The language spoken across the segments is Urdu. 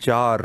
4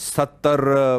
70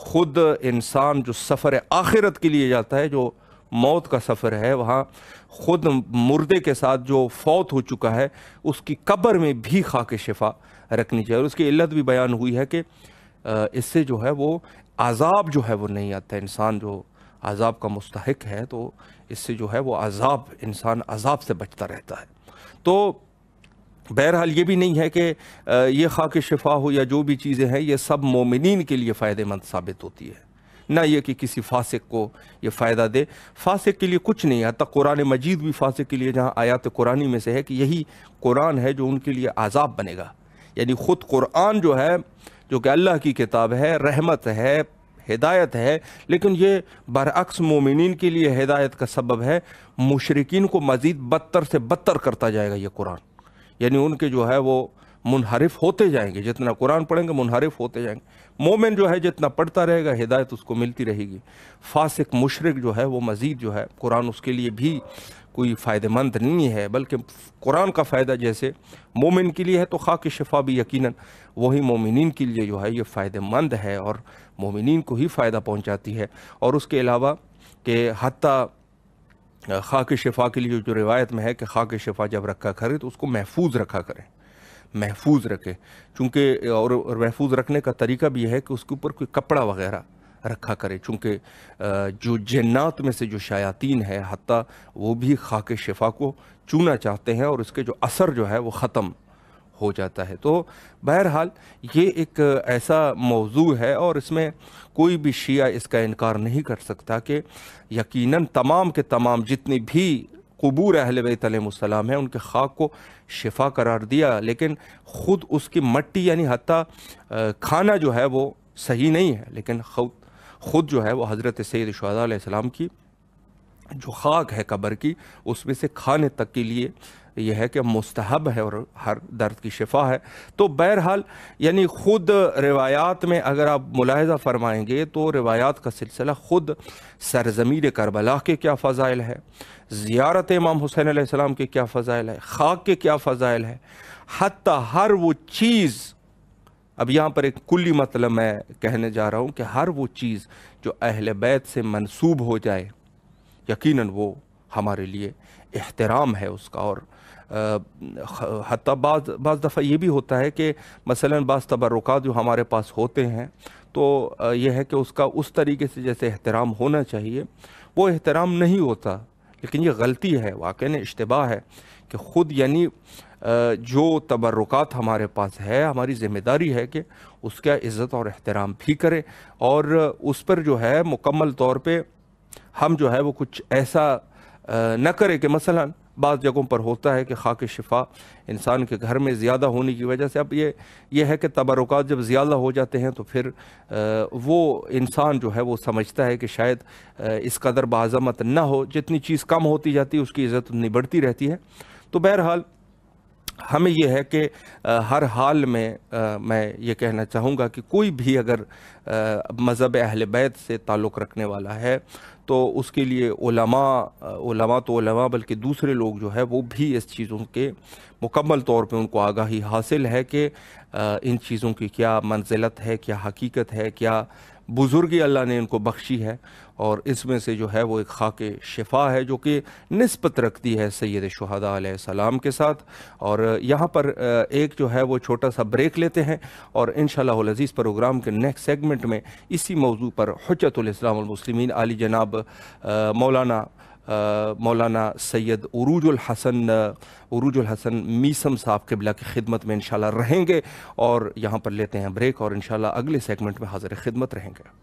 خود انسان جو سفر آخرت کے لیے جاتا ہے، جو موت کا سفر ہے، وہاں خود مردے کے ساتھ جو فوت ہو چکا ہے اس کی قبر میں بھی خاک شفا رکھنی چاہیے. اور اس کی علت بھی بیان ہوئی ہے کہ اس سے جو ہے وہ عذاب جو ہے وہ نہیں آتا. انسان جو عذاب کا مستحق ہے تو اس سے جو ہے وہ انسان عذاب سے بچتا رہتا ہے. تو بہرحال یہ بھی نہیں ہے کہ یہ خاک شفا ہو یا جو بھی چیزیں ہیں یہ سب مومنین کے لیے فائدہ مند ثابت ہوتی ہے، نہ یہ کہ کسی فاسق کو یہ فائدہ دے. فاسق کے لیے کچھ نہیں ہے. حتیٰ قرآن مجید بھی فاسق کے لیے جہاں آیات قرآنی میں سے ہے کہ یہی قرآن ہے جو ان کے لیے عذاب بنے گا. یعنی خود قرآن جو ہے، جو کہ اللہ کی کتاب ہے، رحمت ہے، ہدایت ہے، لیکن یہ برعکس مومنین کے لیے ہدایت کا سبب ہے. مشرکین کو مزید بدتر سے بدتر کرتا جائے گا یہ قرآن. یعنی ان کے جو ہے وہ منحرف ہوتے جائیں گے، جتنا قرآن پڑھیں گے منحرف ہوتے جائیں گے. مومن جو ہے جتنا پڑھتا رہے گا ہدایت اس کو ملتی رہے گی. فاسق مشرک جو ہے وہ مزید جو ہے قرآن اس کے لیے بھی کوئی فائدہ مند نہیں ہے، بلکہ قرآن کا فائدہ جیسے مومن کے لیے ہے تو خاک شفا بھی یقیناً وہی مومنین کے لیے جو ہے یہ فائدہ مند ہے اور مومنین کو ہی فائدہ پہنچاتی ہے. اور اس کے علاوہ کہ حتیٰ خاک شفا کے لیے جو روایت میں ہے کہ خاک شفا جب رکھا کرے تو اس کو محفوظ رکھا کریں، محفوظ رکھے. چونکہ اور محفوظ رکھنے کا طریقہ بھی یہ ہے کہ اس کے اوپر کوئی کپڑا وغیرہ رکھا کرے، چونکہ جو جنات میں سے جو شیاطین ہے حتیٰ وہ بھی خاک شفا کو چونا چاہتے ہیں اور اس کے جو اثر جو ہے وہ ختم ہو جاتا ہے. تو بہرحال یہ ایک ایسا موضوع ہے اور اس میں کوئی بھی شیعہ اس کا انکار نہیں کر سکتا کہ یقیناً تمام کے تمام جتنے بھی قبور اہل بیت علیہ السلام ہیں ان کے خاک کو شفا قرار دیا، لیکن خود اس کی مٹی یعنی حتیٰ کھانا جو ہے وہ صحیح نہیں ہے، لیکن خود جو ہے وہ حضرت سید شہداء علیہ السلام کی جو خاک ہے قبر کی اس میں سے کھانے تک کے لیے یہ ہے کہ مستحب ہے اور ہر درد کی شفا ہے. تو بہرحال یعنی خود روایات میں اگر آپ ملاحظہ فرمائیں گے تو روایات کا سلسلہ خود سرزمین کربلا کے کیا فضائل ہے، زیارت امام حسین علیہ السلام کے کیا فضائل ہے، خاک کے کیا فضائل ہے، حتیٰ ہر وہ چیز، اب یہاں پر ایک کلی مطلب میں کہنے جا رہا ہوں کہ ہر وہ چیز جو اہل بیت سے منسوب ہو جائے یقیناً وہ ہمارے لیے احترام ہے اس کا. اور حتیٰ بعض دفعہ یہ بھی ہوتا ہے کہ مثلاً بعض تبرکات جو ہمارے پاس ہوتے ہیں تو یہ ہے کہ اس کا اس طریقے سے جیسے احترام ہونا چاہیے وہ احترام نہیں ہوتا. لیکن یہ غلطی ہے، واقعاً اشتباہ ہے کہ خود یعنی جو تبرکات ہمارے پاس ہے ہماری ذمہ داری ہے کہ اس کا عزت اور احترام بھی کریں اور اس پر جو ہے مکمل طور پہ ہم جو ہے وہ کچھ ایسا نہ کرے کہ مثلاً بعض جگہوں پر ہوتا ہے کہ خاک شفا انسان کے گھر میں زیادہ ہونے کی وجہ سے اب یہ ہے کہ تبرکات جب زیادہ ہو جاتے ہیں تو پھر وہ انسان جو ہے وہ سمجھتا ہے کہ شاید اس قدر بعظمت نہ ہو، جتنی چیز کم ہوتی جاتی ہے اس کی عزت اتنی بڑھتی رہتی ہے. تو بہرحال ہمیں یہ ہے کہ ہر حال میں میں یہ کہنا چاہوں گا کہ کوئی بھی اگر مذہب اہل بیت سے تعلق رکھنے والا ہے تو اس کے لیے علماء بلکہ دوسرے لوگ جو ہے وہ بھی اس چیزوں کے مکمل طور پہ ان کو آگاہی حاصل ہے کہ ان چیزوں کی کیا منزلت ہے، کیا حقیقت ہے، کیا بزرگی اللہ نے ان کو بخشی ہے. اور اس میں سے جو ہے وہ ایک خاک شفا ہے جو کہ نسبت رکھتی ہے سید شہداء علیہ السلام کے ساتھ. اور یہاں پر ایک جو ہے وہ چھوٹا سا بریک لیتے ہیں اور انشاءاللہ العزیز پروگرام کے نیکسٹ سیگمنٹ میں اسی موضوع پر حجت الاسلام والمسلمین علی جناب مولانا سید عروج الحسن میسم صاحب قبلہ کی خدمت میں انشاءاللہ رہیں گے. اور یہاں پر لیتے ہیں بریک اور انشاءاللہ اگلے سیگمنٹ میں حاضر خدمت رہیں گے.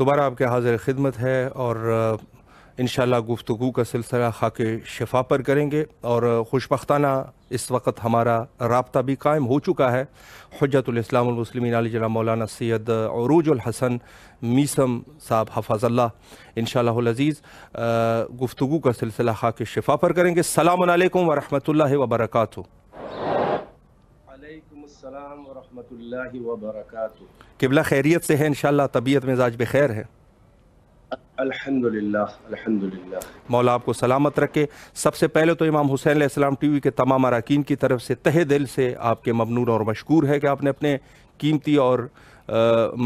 دوبارہ آپ کے حاضر خدمت ہے اور انشاءاللہ گفتگو کا سلسلہ خاک شفا پر کریں گے، اور خوشبختانہ اس وقت ہمارا رابطہ بھی قائم ہو چکا ہے۔ حجت الاسلام المسلمین علی جناب مولانا سید عروج الحسن میثم صاحب حفظ اللہ انشاءاللہ العزیز گفتگو کا سلسلہ خاک شفا پر کریں گے۔ السلام علیکم ورحمۃ اللہ وبرکاتہ۔ وعلیکم السلام ورحمۃ اللہ وبرکاتہ۔ قبلہ خیریت سے ہے انشاءاللہ؟ طبیعت مزاج بخیر ہے؟ الحمدللہ الحمدللہ، مولا آپ کو سلامت رکھے۔ سب سے پہلے تو امام حسین علیہ السلام ٹی وی کے تمام اراکین کی طرف سے تہہ دل سے آپ کے ممنون اور مشکور ہے کہ آپ نے اپنے قیمتی اور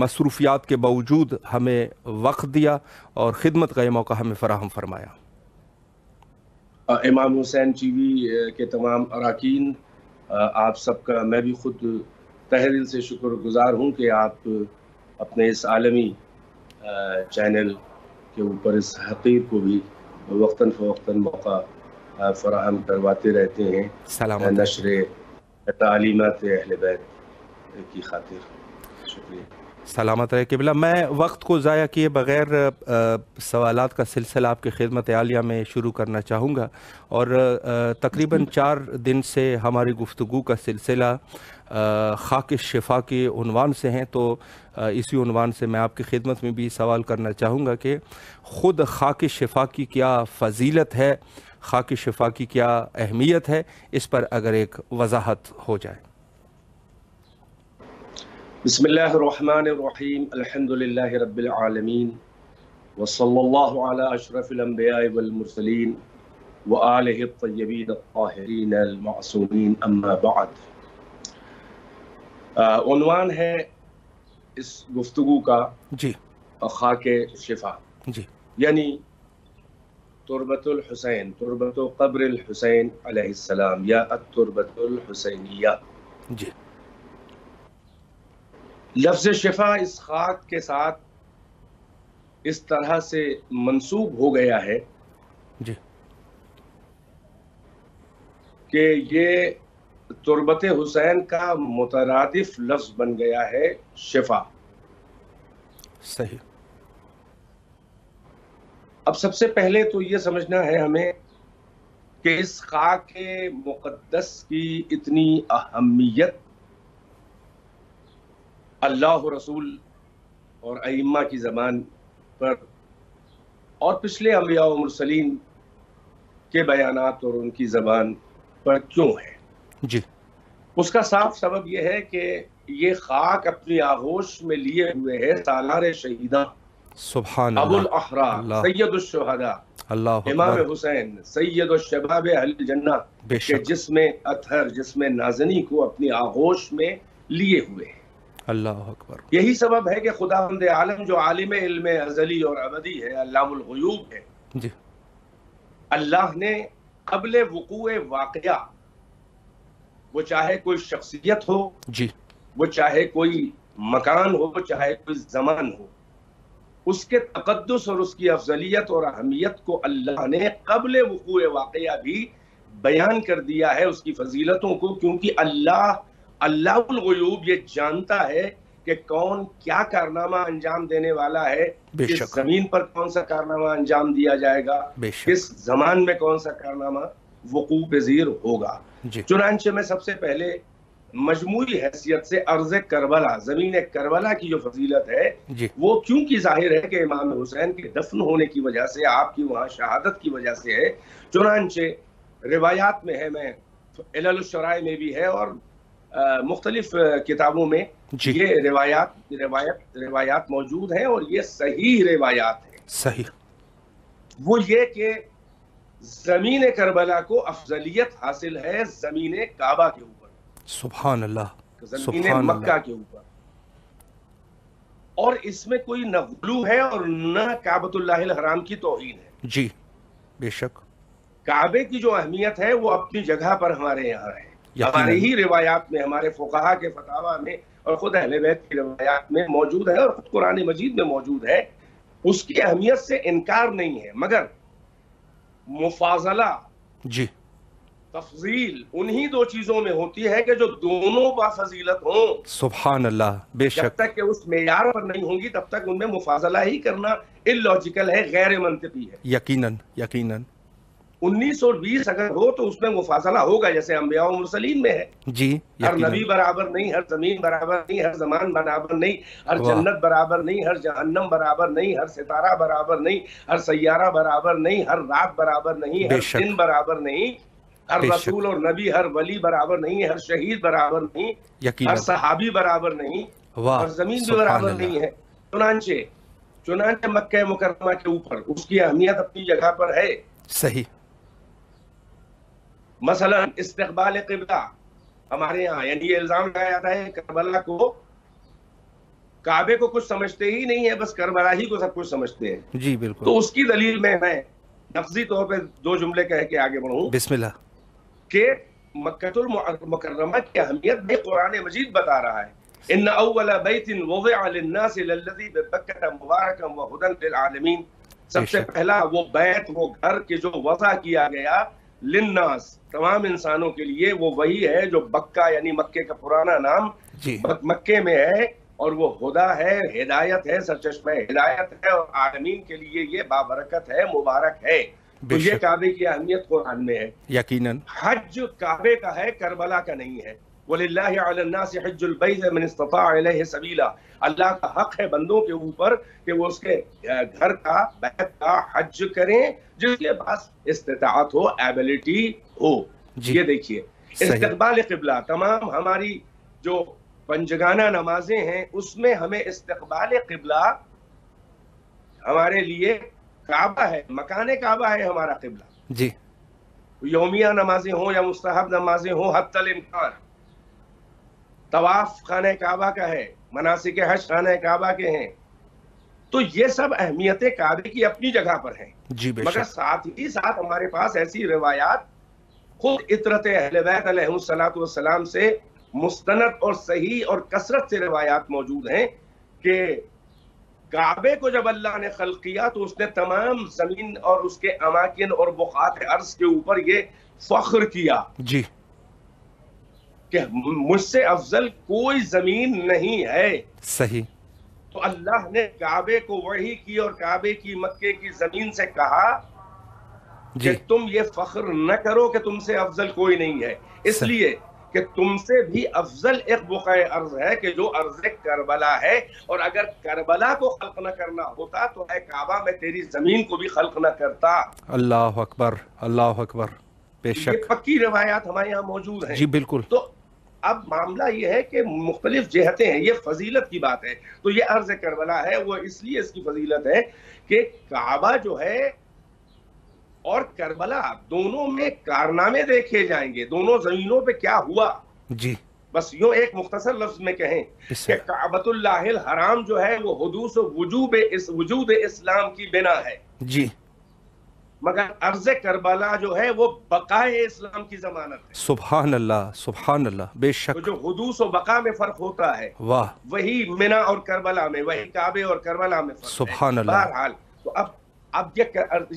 مصروفیات کے باوجود ہمیں وقت دیا اور خدمت کا یہ موقع ہمیں فراہم فرمایا۔ امام حسین ٹی وی کے تمام اراکین، آپ سب کا میں بھی خود تہہ دل سے شکر گزار ہوں کہ آپ اپنے اس عالمی چینل کے اوپر اس حقیر کو بھی وقتاً فوقتاً موقع فراہم کرواتے رہتے ہیں نشر تعلیمات اہل بیت کی خاطر۔ شکریہ۔ سلامت رہے قبلہ۔ میں وقت کو ضائع کیے بغیر سوالات کا سلسلہ آپ کی خدمت عالیہ میں شروع کرنا چاہوں گا، اور تقریباً 4 دن سے ہماری گفتگو کا سلسلہ خاک شفا کے عنوان سے ہیں، تو اسی عنوان سے میں آپ کی خدمت میں بھی سوال کرنا چاہوں گا کہ خود خاک شفا کی کیا فضیلت ہے، خاک شفا کی کیا اہمیت ہے، اس پر اگر ایک وضاحت ہو جائے۔ بسم اللہ الرحمن الرحیم، الحمدللہ رب العالمین، وصلی اللہ علی اشرف الانبیاء والمرسلین وآلہ الطیبین الطاہرین المعصومین، اما بعد۔ عنوان ہے اس گفتگو کا جی خاک شفا، جی، یعنی تربت الحسین، تربت قبر الحسین علیہ السلام، یا التربت الحسینیہ۔ جی، لفظ شفا اس خاک کے ساتھ اس طرح سے منسوب ہو گیا ہے جی، کہ یہ تربت حسین کا مترادف لفظ بن گیا ہے شفا۔ صحیح۔ اب سب سے پہلے تو یہ سمجھنا ہے ہمیں کہ اس خاک مقدس کی اتنی اہمیت اللہ رسول اور ائمہ کی زبان پر اور پچھلے انبیاء و مرسلین کے بیانات اور ان کی زبان پر کیوں ہے؟ جی، اس کا صاف سبب یہ ہے کہ یہ خاک اپنی آغوش میں لیے ہوئے ہے سالار شہیداں سبحان ابو اللہ، الاحرار سید الشہداء اللہ امام اکبر، حسین سید الشباب اہل الجنہ، بے کہ شک، جس میں اطہر، جس میں نازنی کو اپنی آغوش میں لیے ہوئے ہیں۔ اللہ اکبر۔ یہی سبب ہے کہ خداوند عالم جو عالم علم ازلی اور ابدی ہے، علام الغیوب ہے، جی، اللہ نے قبل وقوع واقعہ، وہ چاہے کوئی شخصیت ہو، جی، وہ چاہے کوئی مکان ہو، چاہے کوئی زمان ہو، اس کے تقدس اور اس کی افضلیت اور اہمیت کو اللہ نے قبل وقوع واقعہ بھی بیان کر دیا ہے، اس کی فضیلتوں کو، کیونکہ اللہ الغیوب یہ جانتا ہے کہ کون کیا کارنامہ انجام دینے والا ہے، بے کس شک، زمین پر کون سا کارنامہ انجام دیا جائے گا، بے شک، کس زمان میں کون سا کارنامہ وقوع پذیر ہوگا۔ جی، چنانچہ میں سب سے پہلے مجموعی حیثیت سے ارض کربلا، زمین کربلا کی جو فضیلت ہے، جی، وہ کیونکہ ظاہر ہے کہ امام حسین کے دفن ہونے کی وجہ سے، آپ کی وہاں شہادت کی وجہ سے ہے۔ چنانچہ روایات میں ہے، میں علل الشرائع میں بھی ہے اور مختلف کتابوں میں جی، یہ روایات موجود ہیں، اور یہ صحیح روایات ہیں۔ صحیح، وہ یہ کہ زمین کربلا کو افضلیت حاصل ہے زمین کعبہ کے اوپر، سبحان اللہ، زمین سبحان مکہ اللہ، کے اوپر، اور اس میں کوئی نہ غلو ہے اور نہ کعبۃ اللہ الحرام کی توہین ہے۔ جی، بے شک، کعبے کی جو اہمیت ہے وہ اپنی جگہ پر ہمارے یہاں ہے، یقیناً، ہماری ہی روایات میں، ہمارے فقہا کے فتاویٰ میں اور خود اہل بیت کی روایات میں موجود ہے، اور خود قرآن مجید میں موجود ہے۔ اس کی اہمیت سے انکار نہیں ہے، مگر مفاضلہ، جی، تفضیل انہی دو چیزوں میں ہوتی ہے کہ جو دونوں بافضیلت ہوں. سبحان اللہ، بے جب شک. تک کہ اس معیار پر نہیں ہوں گی تب تک ان میں مفاضلہ ہی کرنا اللاجیکل ہے، غیر منطقی ہے. یقیناً یقیناً. 1920 اگر ہو تو اس میں مفاضلہ ہوگا، جیسے انبیاء و مرسلین میں ہے. جی ہر یقیناً. نبی برابر نہیں، ہر زمین برابر نہیں، ہر زمان برابر نہیں، ہر واہ. جنت برابر نہیں، ہر جہنم برابر نہیں، ہر ستارہ برابر نہیں، ہر سیارہ برابر نہیں، ہر رات برابر نہیں، بے ہر شک دن برابر نہیں، ہر بے رسول شک. اور نبی، ہر ولی برابر نہیں، ہر شہید برابر نہیں، ہر یقیناً. صحابی برابر نہیں، واہ. اور زمین بھی سبحان برابر اللہ. نہیں ہے. چنانچہ مکہ مکرمہ کے اوپر اس کی اہمیت اپنی جگہ پر ہے. صحیح. مثلا استقبال قبلہ ہمارے یہاں، یعنی یہ الزام لگایا جاتا ہے کربلا کو، کعبے کو کچھ سمجھتے ہی نہیں ہے، بس کربلا ہی کو سب کچھ سمجھتے ہیں. جی بالکل. تو اس کی دلیل میں لفظی طور پہ دو جملے کہہ کے آگے بڑھوں بسم اللہ. کہ مکہ المکرمہ کی اہمیت بھی قرآن مجید بتا رہا ہے. ان اول بیت وضع للناس للذی ببکۃ مبارکا وہدی للعالمین. سب سے پہلا وہ بیت، وہ گھر کہ جو وضع کیا گیا للناس، تمام انسانوں کے لیے، وہ وہی ہے جو بکہ یعنی مکے کا پرانا نام جی مکے میں ہے، اور وہ ہدا ہے، ہدایت ہے، سرچشمہ ہدایت ہے، اور عالمین کے لیے یہ بابرکت ہے، مبارک ہے. تو بے یہ شک. کعبے کی اہمیت قرآن میں ہے. یقیناً. حج کعبے کا ہے، کربلا کا نہیں ہے. وَلِلَّهِ عَلَى النَّاسِ حِجُّ الْبَيْتِ مَنِ اسْتَطَاعَ إِلَيْهِ سَبِيلًا. اللہ کا حق ہے بندوں کے اوپر کہ وہ اس کے گھر کا، بیت کا حج کریں جس کے پاس استطاعت ہو، ایبلٹی ہو. جی یہ دیکھیے صحیح. استقبال قبلہ، تمام ہماری جو پنجگانہ نمازیں ہیں اس میں ہمیں استقبال قبلہ ہمارے لیے کعبہ ہے، مکان کعبہ ہے ہمارا قبلہ. جی یومیہ نمازیں ہوں یا مستحب نمازیں ہوں، حتی الامکان طواف خانہ کعبہ کا ہے، مناسک حج خانہ کعبہ کے ہیں. تو یہ سب اہمیتیں کعبے کی اپنی جگہ پر ہیں. جی بے مگر شک. ساتھ ہی ساتھ ہمارے پاس ایسی روایات خود اطرت اہل بیت علیہ الصلوۃ والسلام سے مستند اور صحیح اور کثرت سے روایات موجود ہیں کہ کعبے کو جب اللہ نے خلق کیا تو اس نے تمام زمین اور اس کے اماکن اور بقعات ارض کے اوپر یہ فخر کیا جی کہ مجھ سے افضل کوئی زمین نہیں ہے. صحیح. تو اللہ نے کعبے کو وحی کی اور کعبے کی مکے کی زمین سے کہا کہ جی تم یہ فخر نہ کرو کہ تم سے افضل کوئی نہیں ہے، اس صحیح. لیے کہ تم سے بھی افضل ایک بقعہ ارض ہے کہ جو ارض کربلا ہے، اور اگر کربلا کو خلق نہ کرنا ہوتا تو اے کعبہ میں تیری زمین کو بھی خلق نہ کرتا. اللہ اکبر، اللہ اکبر. بے یہ شک. پکی روایات ہمارے یہاں موجود ہیں. جی بالکل. تو اب معاملہ یہ ہے کہ مختلف جہتیں ہیں، یہ فضیلت کی بات ہے. تو یہ عرض کربلا ہے، وہ اس لیے اس کی فضیلت ہے کہ کعبہ جو ہے اور کربلا دونوں میں کارنامے دیکھے جائیں گے، دونوں زمینوں پہ کیا ہوا. جی بس یوں ایک مختصر لفظ میں کہیں بسم کہ اللہ. کعبۃ اللہ الحرام جو ہے وہ حدوث و وجوب اسلام کی بنا ہے، جی مگر ارض کربلا جو ہے وہ بقائے اسلام کی ضمانت ہے. سبحان اللہ، سبحان اللہ. بے تو شک. جو حدوث و بقا میں فرق ہوتا ہے واہ. وہی منا اور کربلا میں، وہی کعبے اور کربلا میں فرق ہے. سبحان اللہ. بہرحال تو اب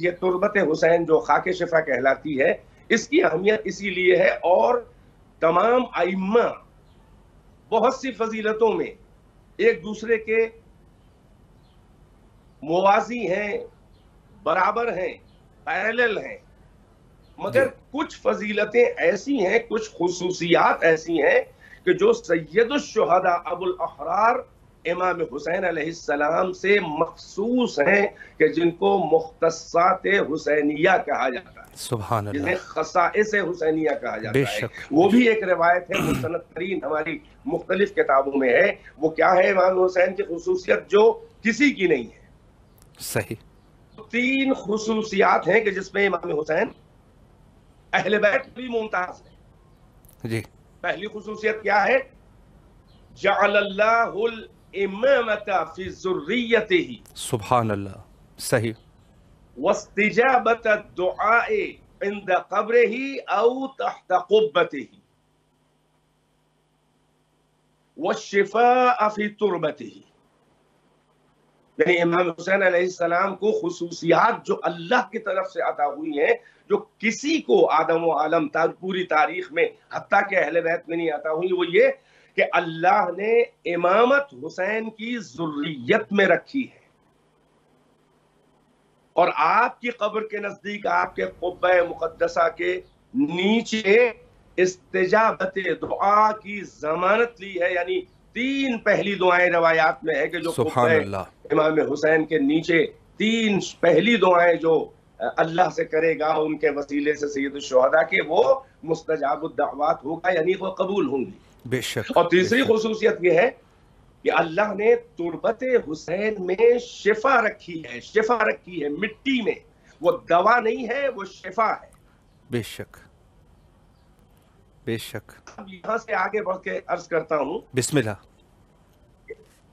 یہ تربت حسین جو خاک شفا کہلاتی ہے، اس کی اہمیت اسی لیے ہے، اور تمام ائمہ بہت سی فضیلتوں میں ایک دوسرے کے موازی ہیں، برابر ہیں، پیرلل ہیں. مگر کچھ فضیلتیں ایسی ہیں، کچھ خصوصیات ایسی ہیں کہ جو سید الشہداء ابو الاحرار امام حسین علیہ السلام سے مخصوص ہیں، کہ جن کو مختصات حسینیہ کہا جاتا ہے، سبحان جنہیں اللہ. خصائص حسینیہ کہا بے جاتا ہے. شک. وہ بھی ایک روایت ہے، مستند ترین ہماری مختلف کتابوں میں ہے. وہ کیا ہے امام حسین کی خصوصیت جو کسی کی نہیں ہے؟ صحیح. 3 خصوصیات ہیں کہ جس میں امام حسین اہل بیت بھی ممتاز ہے. جی پہلی خصوصیت کیا ہے؟ جعل اللہ الامامۃ فی ذریتہ سبحان اللہ. صحیح. واستجابۃ الدعاء عند قبرہ او تحت قبتہ والشفاء فی تربتہ. یعنی امام حسین علیہ السلام کو خصوصیات جو اللہ کی طرف سے عطا ہوئی ہیں، جو کسی کو آدم و عالم پوری تاریخ میں حتیٰ کہ اہل بیت میں نہیں عطا ہوئی، وہ یہ کہ اللہ نے امامت حسین کی ذریت میں رکھی ہے، اور آپ کی قبر کے نزدیک آپ کے قبہ مقدسہ کے نیچے استجابت دعا کی ضمانت لی ہے. یعنی 3 پہلی دعائیں روایات میں ہے کہ جو سبحان اللہ، امام حسین کے نیچے 3 پہلی دعائیں جو اللہ سے کرے گا ان کے وسیلے سے سید الشہداء کے، وہ مستجاب الدعوات ہوگا، یعنی وہ قبول ہوں گی. بے شک. اور تیسری خصوصیت یہ ہے کہ اللہ نے تربت حسین میں شفا رکھی ہے، شفا رکھی ہے مٹی میں. وہ دوا نہیں ہے، وہ شفا ہے. بے شک بے شک. اب یہاں سے آگے بڑھ کے عرض کرتا ہوں بسم اللہ.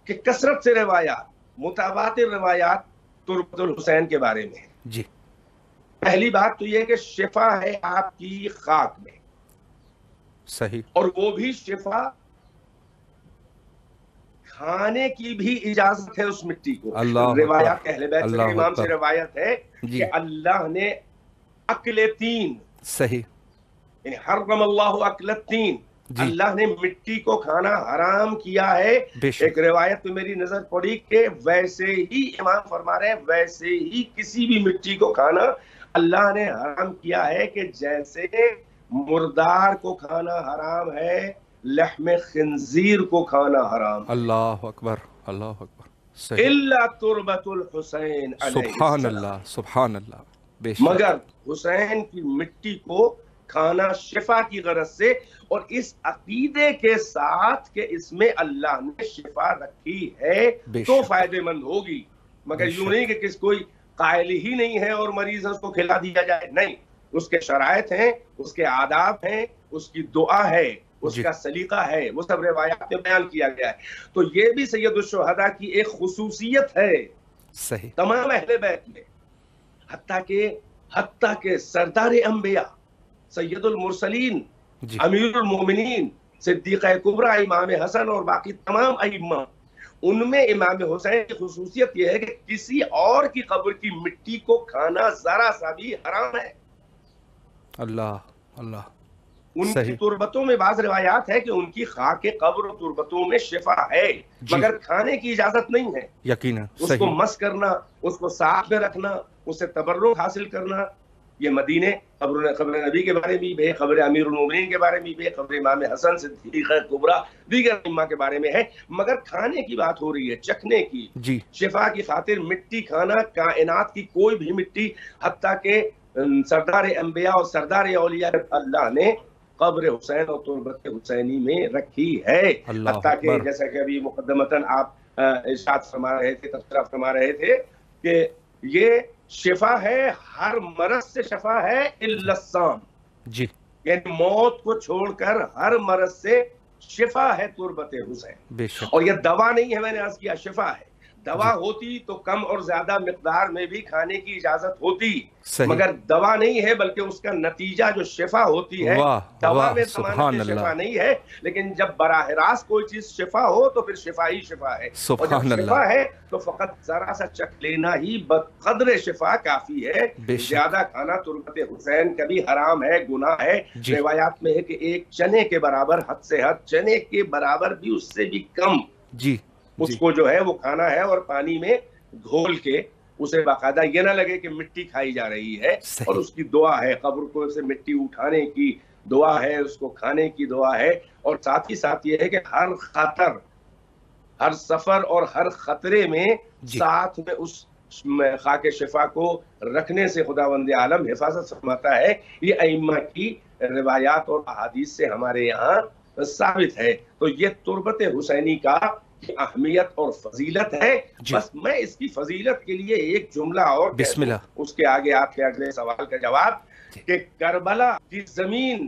کہ کثرت سے روایات، متواتر روایات تربت الحسین کے بارے میں. جی. پہلی بات تو یہ کہ شفا ہے آپ کی خاک میں. صحیح. اور وہ بھی شفا کھانے کی بھی اجازت ہے اس مٹی کو. روایات اہل بیت کے امام سے روایت ہے کہ اللہ نے اکل 3، صحیح، یعنی حرم اللہ اکل 3، اللہ نے مٹی کو کھانا حرام کیا ہے. ایک روایت میں میری نظر پڑی کہ ویسے ہی امام فرما رہے ہیں ویسے ہی کسی بھی مٹی کو کھانا اللہ نے حرام کیا ہے کہ جیسے مردار کو کھانا حرام ہے، لحم خنزیر کو کھانا حرام. اللہ اکبر، اللہ اکبر. الا تربت الحسین علیہ سبحان اللہ، سبحان اللہ. بے شک. مگر حسین کی مٹی کو کھانا شفا کی غرض سے، اور اس عقیدے کے ساتھ کہ اس میں اللہ نے شفا رکھی ہے تو فائدے مند ہوگی. مگر یوں نہیں کہ کوئی قائل ہی نہیں ہے اور مریض ہے اس کو کھلا دیا جائے. نہیں، اس کے شرائط ہیں، اس کے آداب ہیں، اس کی دعا ہے، اس کا سلیقہ ہے، وہ سب روایات میں بیان کیا گیا ہے. تو یہ بھی سید الشہداء کی ایک خصوصیت ہے صحیح تمام اہل بیت میں. حتیٰ کہ سردار انبیاء، سید المرسلین، امیر المومنین، صدیقہ کبریٰ امام حسن اور باقی تمام ائمہ، ان میں امام حسین کی خصوصیت یہ ہے کہ کسی اور کی قبر کی مٹی کو کھانا ذرا سا بھی حرام ہے. اللہ اللہ. ان کی تربتوں میں بعض روایات ہے کہ ان کی خاک قبر و تربتوں میں شفا ہے، مگر کھانے کی اجازت نہیں ہے. یقیناً اس کو مس کرنا، اس کو صاف میں رکھنا، اس سے تبرک حاصل کرنا، یہ مدینے قبر نبی کے بارے میں بھی ہے، قبر امیر المومنین کے بارے میں بھی ہے، قبر امام حسن صدیقہ کبریٰ دیگر ائمہ کے بارے میں ہے. مگر کھانے کی بات ہو رہی ہے، چکھنے کی، شفا کی خاطر مٹی کھانا، کائنات کی کوئی بھی مٹی، حتیٰ کہ سردار انبیاء اور سردار اولیاء اللہ نے قبر حسین اور تربت حسینی میں رکھی ہے. حتیٰ کہ جیسا کہ ابھی مقدمتاً آپ ارشاد فرما رہے تھے، تذکرہ فرما رہے تھے کہ یہ شفا ہے، ہر مرض سے شفا ہے الا السام. جی، یعنی موت کو چھوڑ کر ہر مرض سے شفا ہے تربت حسین. بے شک. اور یہ دوا نہیں ہے، میں نے عرض کیا شفا ہے. دوا ہوتی تو کم اور زیادہ مقدار میں بھی کھانے کی اجازت ہوتی، مگر دوا نہیں ہے، بلکہ اس کا نتیجہ جو شفا ہوتی ہے، دوا میں ضمانت شفا نہیں ہے. لیکن جب براہ راست کوئی چیز شفا ہو تو پھر شفا ہی شفا ہے. اور جب شفا ہے تو فقط ذرا سا چکھ لینا ہی بقدر شفا کافی ہے. زیادہ کھانا تربت حسین کبھی حرام ہے، گناہ ہے. روایات میں ہے کہ ایک چنے کے برابر، حد سے حد چنے کے برابر بھی اس سے بھی کم اس کو جو ہے وہ کھانا ہے، اور پانی میں گھول کے اسے باقاعدہ یہ نہ لگے کہ مٹی کھائی جا رہی ہے. اور اس کی دعا ہے، قبر کو سے مٹی اٹھانے کی دعا ہے، اس کو کھانے کی دعا ہے. اور ساتھ ہی ساتھ یہ ہے کہ ہر خطر، ہر سفر اور ہر خطرے میں ساتھ میں اس خاک شفا کو رکھنے سے خداوند عالم حفاظت فرماتا ہے. یہ ائمہ کی روایات اور احادیث سے ہمارے یہاں ثابت ہے. تو یہ تربت حسینی کا اہمیت اور فضیلت ہے. بس میں اس کی فضیلت کے لیے ایک جملہ اور بسم اللہ، اس کے آگے آپ کے اگلے سوال کا جواب، کہ کربلا کی زمین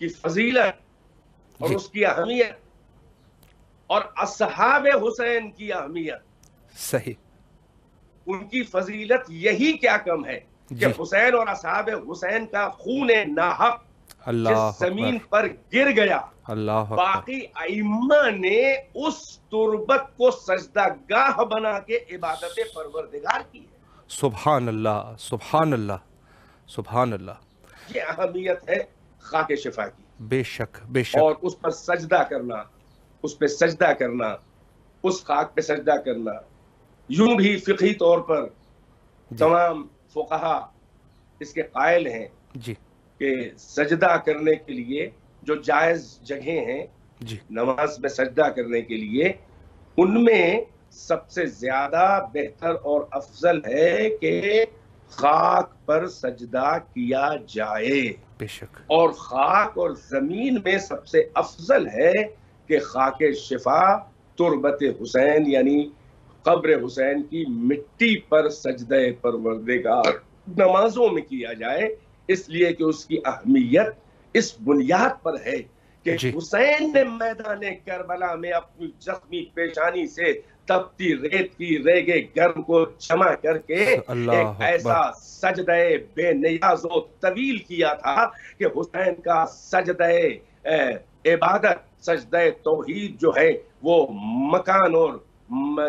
کی فضیلت اور اس کی اہمیت اور اصحاب حسین کی اہمیت، صحیح، ان کی فضیلت یہی کیا کم ہے کہ حسین اور اصحاب حسین کا خون ناحق اللہ زمین اکبر، پر گر گیا، اللہ اکبر، باقی ائمہ نے اس تربت کو سجدہ گاہ بنا کے عبادت پروردگار کی ہے۔ سبحان اللہ، سبحان اللہ، سبحان اللہ، یہ اہمیت ہے خاک شفا کی، بے شک بے اور شک، اس پر سجدہ کرنا، اس پہ سجدہ کرنا، اس خاک پہ سجدہ کرنا۔ یوں بھی فقہی طور پر جی تمام فقہا اس کے قائل ہیں جی کہ سجدہ کرنے کے لیے جو جائز جگہیں ہیں جی نماز میں سجدہ کرنے کے لیے، ان میں سب سے زیادہ بہتر اور افضل ہے کہ خاک پر سجدہ کیا جائے، بے شک، اور خاک اور زمین میں سب سے افضل ہے کہ خاک شفا تربت حسین یعنی قبر حسین کی مٹی پر سجدہ پروردگار نمازوں میں کیا جائے، اس لیے کہ اس کی اہمیت اس بنیاد پر ہے کہ جی حسین نے میدان کربلا میں اپنی زخمی پیشانی سے تپتی ریت کی ریگے گرم کو جمع کر کے ایک اللہ اکبر، ایسا سجدہ بے نیاز و طویل کیا تھا کہ حسین کا سجدہ عبادت، سجدہ توحید جو ہے وہ مکان اور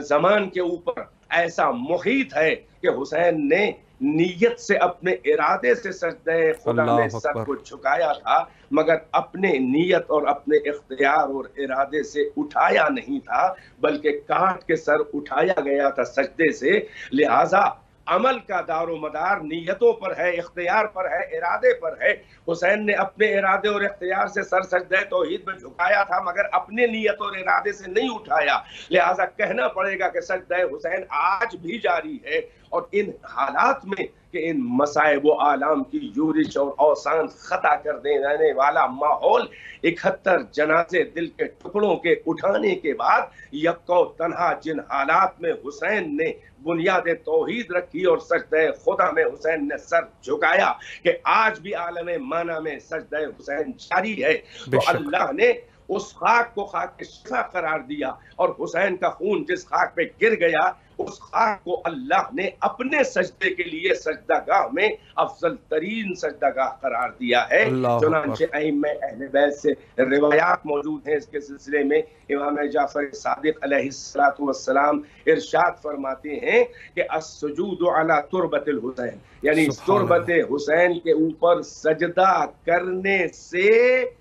زمان کے اوپر ایسا محیط ہے کہ حسین نے نیت سے اپنے ارادے سے سجدہ خدا میں اللہ سر اکبر، کو جھکایا تھا، مگر اپنے نیت اور اپنے اختیار اور ارادے سے اٹھایا نہیں تھا، بلکہ کاٹ کے سر اٹھایا گیا تھا سجدے سے۔ لہٰذا عمل کا دار و مدار نیتوں پر ہے، اختیار پر ہے، ارادے پر ہے۔ حسین نے اپنے ارادے اور اختیار سے سر سجدہ توحید میں جھکایا تھا، مگر اپنے نیت اور ارادے سے نہیں اٹھایا۔ لہٰذا کہنا پڑے گا کہ سجدہ حسین آج بھی جاری ہے، اور ان حالات میں کہ ان مصائب و آلام کی یورش اور اوسان خطا کر دینے والا ماحول، 71 جنازے دل کے ٹکڑوں کے اٹھانے کے بعد یکو تنہا جن حالات میں حسین نے بنیاد توحید رکھی اور سجدہ خدا میں حسین نے سر جھکایا، کہ آج بھی عالم مانا میں سجدہ حسین جاری ہے، بے تو شک، اللہ نے اس خاک کو خاک شفا قرار دیا، اور حسین کا خون جس خاک پہ گر گیا اس خاک کو اللہ نے اپنے سجدے کے لیے سجدہ گاہ میں افضل ترین سجدہ گاہ قرار دیا ہے۔ اللہ چنانچہ اکبر، ائمہ اہل بیت سے روایات موجود ہیں اس کے سلسلے میں۔ امام جعفر صادق علیہ السلام ارشاد فرماتے ہیں کہ السجود علی تربت الحسین، یعنی سبحان تربت اللہ، حسین کے اوپر سجدہ کرنے سے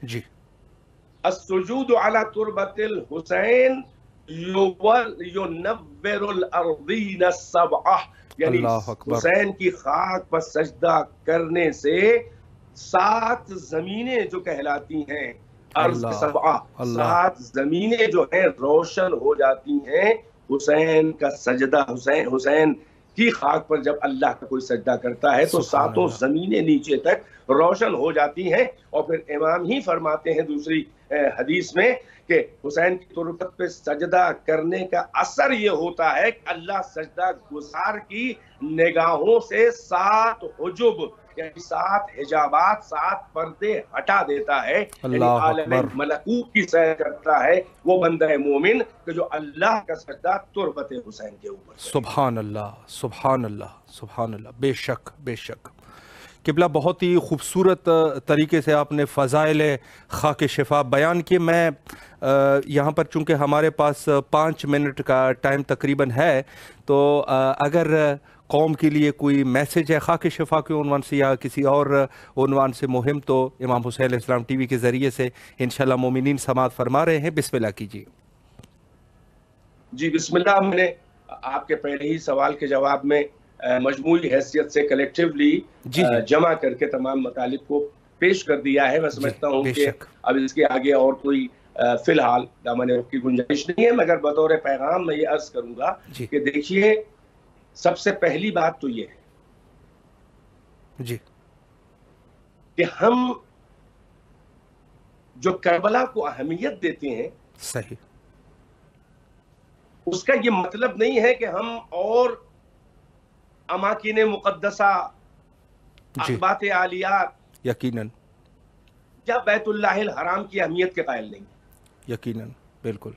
جی السجود علی تربت الحسین ينور الارضین السبعہ، یعنی اللہ اکبر، حسین کی خاک پر سجدہ کرنے سے 7 زمینیں جو کہلاتی ہیں ارض اللہ سبعہ، اللہ 7 زمینیں جو ہیں روشن ہو جاتی ہیں حسین کا سجدہ، حسین کی خاک پر جب اللہ کا کوئی سجدہ کرتا ہے تو سبحان 7 اللہ، زمینیں نیچے تک روشن ہو جاتی ہیں۔ اور پھر امام ہی فرماتے ہیں دوسری حدیث میں کہ حسین کی تربت پہ سجدہ کرنے کا اثر یہ ہوتا ہے کہ اللہ سجدہ گزار کی نگاہوں سے 7 حجب یعنی 7 حجابات، 7 پردے ہٹا دیتا ہے، یعنی اللہ عالم اکبر، ملکوت کی سیر کرتا ہے وہ بندہ مومن کہ جو اللہ کا سجدہ تربت حسین کے اوپر کرے۔ سبحان اللہ، سبحان اللہ، سبحان اللہ، بے شک بے شک۔ قبلہ بہت ہی خوبصورت طریقے سے آپ نے فضائل خاک شفا بیان کیے۔ میں یہاں پر چونکہ ہمارے پاس 5 منٹ کا ٹائم تقریباً ہے، تو اگر قوم کے لیے کوئی میسیج ہے خاک شفا کے عنوان سے یا کسی اور عنوان سے مہم، تو امام حسین علیہ السلام ٹی وی کے ذریعے سے انشاءاللہ مومنین سماعت فرما رہے ہیں۔ بسم اللہ کیجیے۔ جی بسم اللہ۔ میں نے آپ کے پہلے ہی سوال کے جواب میں مجموعی حیثیت سے کلیکٹیولی جی جی جمع کر کے تمام مطالب کو پیش کر دیا ہے۔ میں جی سمجھتا ہوں بے کہ شک، اب اس کے آگے اور کوئی فی الحال دامن رخ کی گنجائش نہیں ہے، مگر بطور پیغام میں یہ عرض کروں گا جی کہ دیکھیے، سب سے پہلی بات تو یہ ہے جی کہ ہم جو کربلا کو اہمیت دیتے ہیں صحیح، اس کا یہ مطلب نہیں ہے کہ ہم اور اماکن مقدسہ، جی اقبات عالیات یقیناً یا بیت اللہ الحرام کی اہمیت کے قائل نہیں۔ یقیناً، بالکل،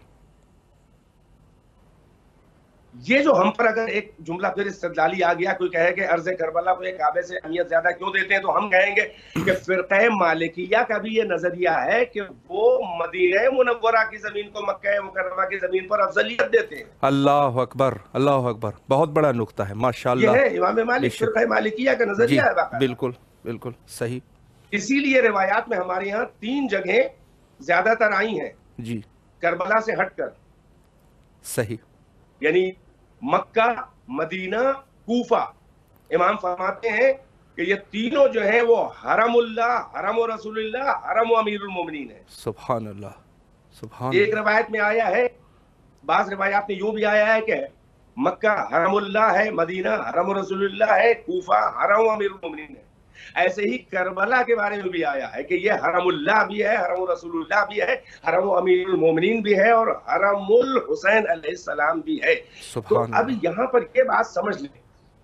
یہ جو ہم پر اگر ایک جملہ پھر استدلالی آ گیا، کوئی کہے کہ عرض کربلا کو ایک کعبے سے اہمیت زیادہ کیوں دیتے ہیں، تو ہم کہیں گے کہ فرقہ مالکیہ کا بھی یہ نظریہ ہے کہ وہ مدینہ منورہ کی زمین کو مکہ مکرمہ کی زمین پر افضلیت دیتے ہیں۔ اللہ اکبر، اللہ اکبر، بہت بڑا نقطہ ہے، ماشاءاللہ۔ یہ ہے امام مالک، فرقہ مالکیہ کا نظریہ ہے باقاعدہ۔ بالکل بالکل صحیح۔ اسی لیے روایات میں ہمارے یہاں 3 جگہیں زیادہ تر آئی ہیں جی کربلا سے ہٹ کر، صحیح، یعنی مکہ، مدینہ، کوفہ۔ امام فرماتے ہیں کہ یہ تینوں جو ہیں وہ حرم اللہ، حرم و رسول اللہ، حرم و امیر المومنین ہیں۔ سبحان اللہ، سبحان ایک اللہ۔ روایت میں آیا ہے، بعض روایات میں یوں بھی آیا ہے کہ مکہ حرم اللہ ہے، مدینہ حرم و رسول اللہ ہے، کوفہ حرم و امیر المومنین ہے۔ ایسے ہی کربلا کے بارے میں بھی آیا ہے کہ یہ حرم اللہ بھی ہے، حرم رسول اللہ بھی ہے، حرم امیر المومنین بھی ہے، اور حرم الحسین علیہ السلام بھی ہے۔ تو اب یہاں پر یہ بات سمجھ لیں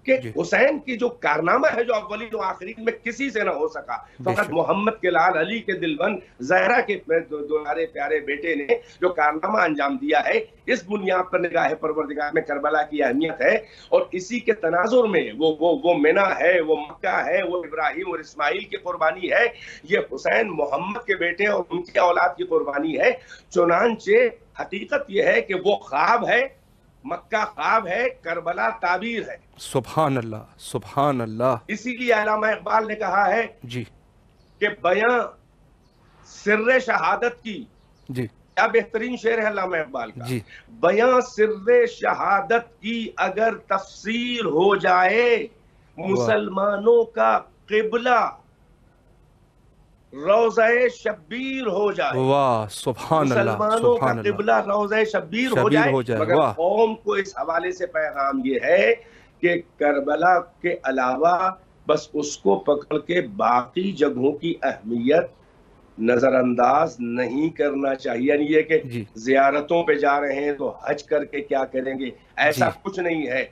کہ حسین کی جو کارنامہ ہے جو اولین و آخرین میں کسی سے نہ ہو سکا، فقط محمد کے لال علی کے دلبند زہرا کے دوارے پیارے بیٹے نے جو کارنامہ انجام دیا ہے، اس بنیاد پر نگاہ پروردگار میں کربلا کی اہمیت ہے۔ اور اسی کے تناظر میں وہ منی ہے، وہ مکہ ہے، وہ ابراہیم اور اسماعیل کی قربانی ہے، یہ حسین محمد کے بیٹے اور ان کی اولاد کی قربانی ہے۔ چنانچہ حقیقت یہ ہے کہ وہ خواب ہے، مکہ خواب ہے، کربلا تعبیر ہے۔ سبحان اللہ، سبحان اللہ۔ اسی لیے علامہ اقبال نے کہا ہے جی کہ بیاں سر شہادت کی، جی کیا بہترین شعر ہے علامہ اقبال کا، جی، بیاں سر شہادت کی اگر تفسیر ہو جائے، مسلمانوں کا قبلہ روضہ شبیر ہو جائے۔ واہ، سبحان اللہ، مسلمانوں کا سبحان اللہ، قبلہ روضہ شبیر ہو جائے۔ مگر قوم کو اس حوالے سے پیغام یہ ہے کہ کربلا کے علاوہ بس اس کو پکڑ کے باقی جگہوں کی اہمیت نظر انداز نہیں کرنا چاہیے۔ یعنی یہ کہ زیارتوں پہ جا رہے ہیں تو حج کر کے کیا کریں گے، ایسا کچھ نہیں ہے۔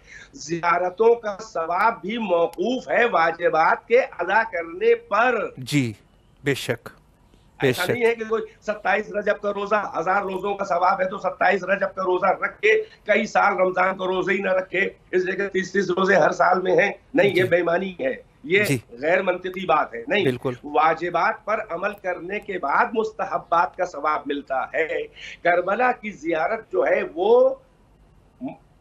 زیارتوں کا ثواب بھی موقوف ہے واجبات کے ادا کرنے پر۔ جی بے شک، ایسا نہیں ہے کہ کوئی 27 رجب کا روزہ 1000 روزوں کا ثواب ہے تو 27 رجب کا روزہ رکھ کے کئی سال رمضان کا روزہ ہی نہ رکھے، اس لیے کہ 30 روزے ہر سال میں ہیں۔ نہیں، یہ بے ایمانی ہے، یہ غیر منطقی بات ہے۔ نہیں، واجبات پر عمل کرنے کے بعد مستحبات کا ثواب ملتا ہے۔ کربلا کی زیارت جو ہے وہ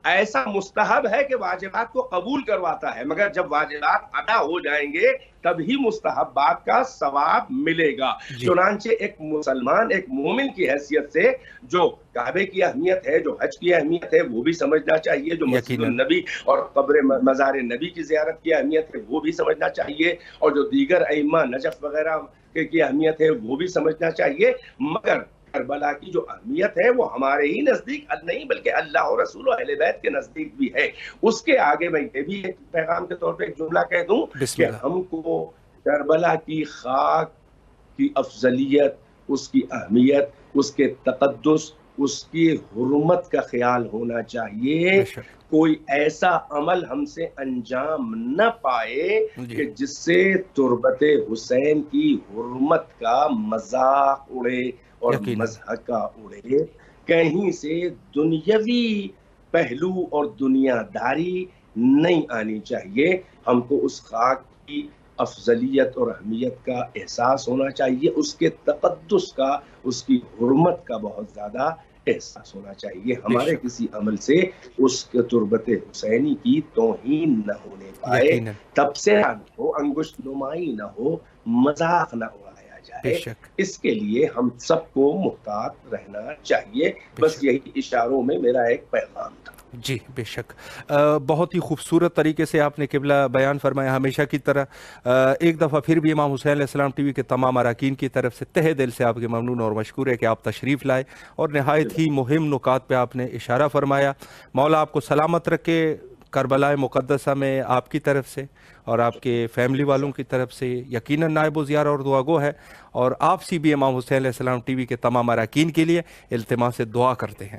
ایسا مستحب ہے کہ واجبات کو قبول کرواتا ہے، مگر جب واجبات ادا ہو جائیں گے تب ہی مستحبات کا ثواب ملے گا۔ چنانچہ ایک مسلمان، ایک مومن کی حیثیت سے جو کعبے کی اہمیت ہے، جو حج کی اہمیت ہے، وہ بھی سمجھنا چاہیے، جو مسجد النبی اور قبر مزار نبی کی زیارت کی اہمیت ہے وہ بھی سمجھنا چاہیے، اور جو دیگر ائمہ نجف وغیرہ کی اہمیت ہے وہ بھی سمجھنا چاہیے۔ مگر کربلا کی جو اہمیت ہے وہ ہمارے ہی نزدیک نہیں بلکہ اللہ اور رسول و اہل بیت کے نزدیک بھی ہے۔ اس کے آگے میں یہ بھی ایک پیغام کے طور پہ ایک جملہ کہہ دوں کہ ہم کو کربلا کی خاک کی افضلیت، اس کی اہمیت، اس کے تقدس، اس کی حرمت کا خیال ہونا چاہیے۔ کوئی ایسا عمل ہم سے انجام نہ پائے کہ جس سے تربت حسین کی حرمت کا مذاق اڑے اور مضحکہ اڑے۔ کہیں سے دنیاوی پہلو اور دنیا داری نہیں آنی چاہیے۔ ہم کو اس خاک کی افضلیت اور اہمیت کا احساس ہونا چاہیے، اس کے تقدس کا، اس کی حرمت کا بہت زیادہ احساس ہونا چاہیے۔ ہمارے کسی عمل سے اس کے تربت حسینی کی توہین نہ ہونے پائے، تبصرہ نہ ہو، انگشت نمائی نہ ہو، مذاق نہ اڑایا جائے۔ اس کے لیے ہم سب کو محتاط رہنا چاہیے۔ بس یہی اشاروں میں میرا ایک پیغام تھا۔ جی بے شک، بہت ہی خوبصورت طریقے سے آپ نے قبلہ بیان فرمایا ہمیشہ کی طرح۔ ایک دفعہ پھر بھی امام حسین علیہ السلام ٹی وی کے تمام اراکین کی طرف سے تہہ دل سے آپ کے ممنون اور مشکور ہے کہ آپ تشریف لائے اور نہایت ہی مہم نکات پہ آپ نے اشارہ فرمایا۔ مولا آپ کو سلامت رکھے، کربلا مقدسہ میں آپ کی طرف سے اور آپ کے فیملی والوں کی طرف سے یقیناً نائب و زیارہ اور دعا گو ہے، اور آپ سی بھی امام حسین علیہ السلام ٹی وی کے تمام اراکین کے لیے التماس سے دعا کرتے ہیں۔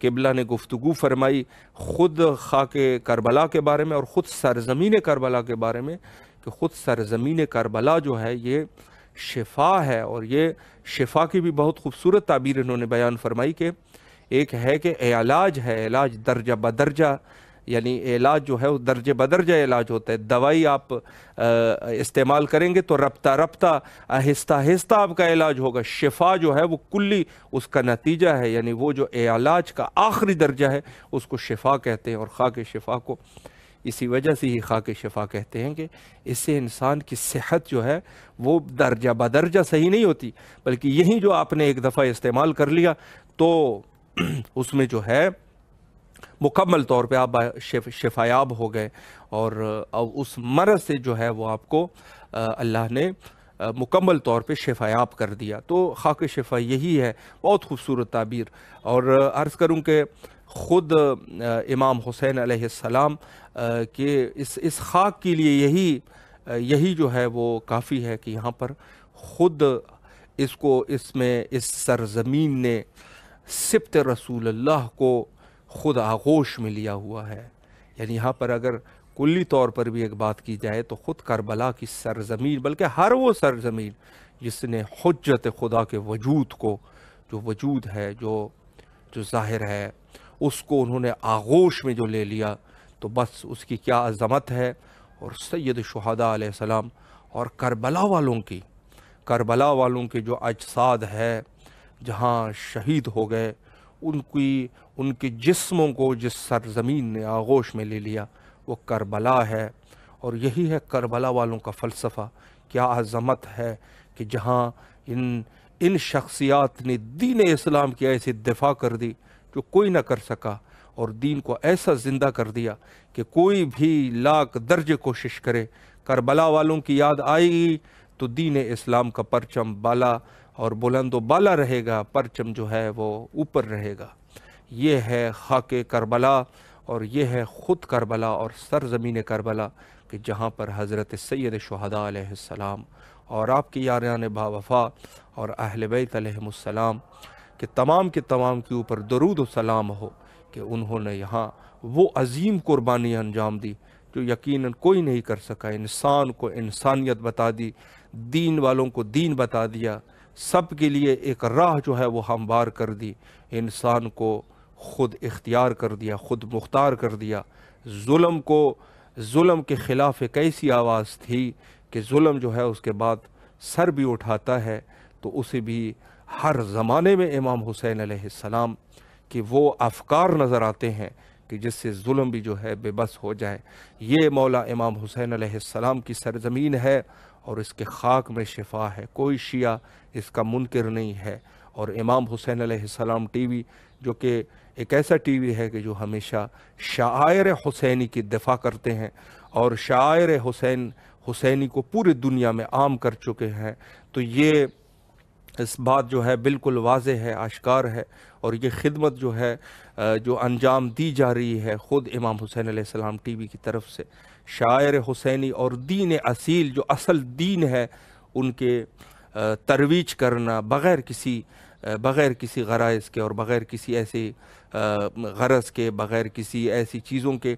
قبلہ نے گفتگو فرمائی خود خاک کربلا کے بارے میں اور خود سرزمین کربلا کے بارے میں، کہ خود سرزمین کربلا جو ہے یہ شفا ہے، اور یہ شفا کی بھی بہت خوبصورت تعبیر انہوں نے بیان فرمائی کہ ایک ہے کہ علاج ہے، علاج درجہ بدرجہ، یعنی علاج جو ہے وہ درجہ بدرجہ علاج ہوتا ہے۔ دوائی آپ استعمال کریں گے تو رفتہ رفتہ آہستہ آہستہ آپ کا علاج ہوگا۔ شفا جو ہے وہ کلی اس کا نتیجہ ہے، یعنی وہ جو علاج کا آخری درجہ ہے اس کو شفا کہتے ہیں، اور خاک شفا کو اسی وجہ سے ہی خاک شفا کہتے ہیں کہ اس سے انسان کی صحت جو ہے وہ درجہ بدرجہ صحیح نہیں ہوتی، بلکہ یہی جو آپ نے ایک دفعہ استعمال کر لیا تو اس میں جو ہے مکمل طور پہ آپ شفایاب ہو گئے، اور اس مرض سے جو ہے وہ آپ کو اللہ نے مکمل طور پہ شفایاب کر دیا۔ تو خاک شفا یہی ہے، بہت خوبصورت تعبیر۔ اور عرض کروں کہ خود امام حسین علیہ السلام کہ اس خاک کے لیے یہی جو ہے وہ کافی ہے کہ یہاں پر خود اس سرزمین نے سبط رسول اللہ کو خود آغوش میں لیا ہوا ہے۔ یعنی یہاں پر اگر کلی طور پر بھی ایک بات کی جائے تو خود کربلا کی سرزمین، بلکہ ہر وہ سرزمین جس نے حجت خدا کے وجود کو، جو وجود ہے، جو ظاہر ہے، اس کو انہوں نے آغوش میں جو لے لیا، تو بس اس کی کیا عظمت ہے۔ اور سید شہداء علیہ السلام اور کربلا والوں کے جو اجساد ہے جہاں شہید ہو گئے، ان کے جسموں کو جس سرزمین نے آغوش میں لے لیا وہ کربلا ہے۔ اور یہی ہے کربلا والوں کا فلسفہ، کیا عظمت ہے کہ جہاں ان شخصیات نے دین اسلام کی ایسی دفاع کر دی جو کوئی نہ کر سکا، اور دین کو ایسا زندہ کر دیا کہ کوئی بھی لاکھ درجے کوشش کرے، کربلا والوں کی یاد آئے گی تو دین اسلام کا پرچم بالا اور بلند و بالا رہے گا، پرچم جو ہے وہ اوپر رہے گا۔ یہ ہے خاک کربلا، اور یہ ہے خود کربلا اور سرزمین کربلا، کہ جہاں پر حضرت سید شہداء علیہ السلام اور آپ کی یاران با وفا اور اہل بیت علیہم السلام کہ تمام کے اوپر درود و سلام ہو، کہ انہوں نے یہاں وہ عظیم قربانی انجام دی جو یقیناً کوئی نہیں کر سکا۔ انسان کو انسانیت بتا دی، دین والوں کو دین بتا دیا، سب کے لیے ایک راہ جو ہے وہ ہموار کر دی، انسان کو خود اختیار کر دیا، خود مختار کر دیا۔ ظلم کے خلاف ایک ایسی آواز تھی کہ ظلم جو ہے اس کے بعد سر بھی اٹھاتا ہے، تو اسے بھی ہر زمانے میں امام حسین علیہ السلام کہ وہ افکار نظر آتے ہیں کہ جس سے ظلم بھی جو ہے بے بس ہو جائے۔ یہ مولا امام حسین علیہ السلام کی سرزمین ہے، اور اس کے خاک میں شفا ہے، کوئی شیعہ اس کا منکر نہیں ہے۔ اور امام حسین علیہ السلام ٹی وی جو کہ ایک ایسا ٹی وی ہے کہ جو ہمیشہ شعائر حسینی کی دفاع کرتے ہیں، اور شعائر حسینی کو پوری دنیا میں عام کر چکے ہیں، تو یہ اس بات جو ہے بالکل واضح ہے، آشکار ہے، اور یہ خدمت جو ہے جو انجام دی جا رہی ہے خود امام حسین علیہ السلام ٹی وی کی طرف سے، شاعر حسینی اور دین اصیل جو اصل دین ہے ان کے ترویج کرنا بغیر کسی غرائز کے اور بغیر کسی ایسی غرض کے، بغیر کسی ایسی چیزوں کے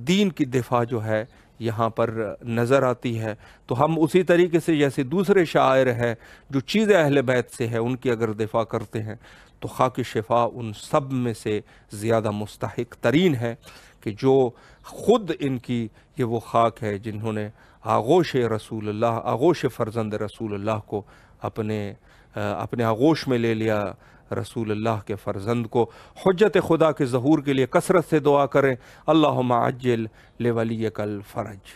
دین کی دفاع جو ہے یہاں پر نظر آتی ہے۔ تو ہم اسی طریقے سے جیسے دوسرے شاعر ہیں جو چیزیں اہل بیت سے ہے ان کی اگر دفاع کرتے ہیں، تو خاک شفا ان سب میں سے زیادہ مستحق ترین ہے، کہ جو خود ان کی یہ وہ خاک ہے جنہوں نے آغوش رسول اللہ، آغوش فرزند رسول اللہ کو اپنے آغوش میں لے لیا، رسول اللہ کے فرزند کو۔ حجت خدا کے ظہور کے لیے کثرت سے دعا کریں، اللہم عجل لولیک الفرج۔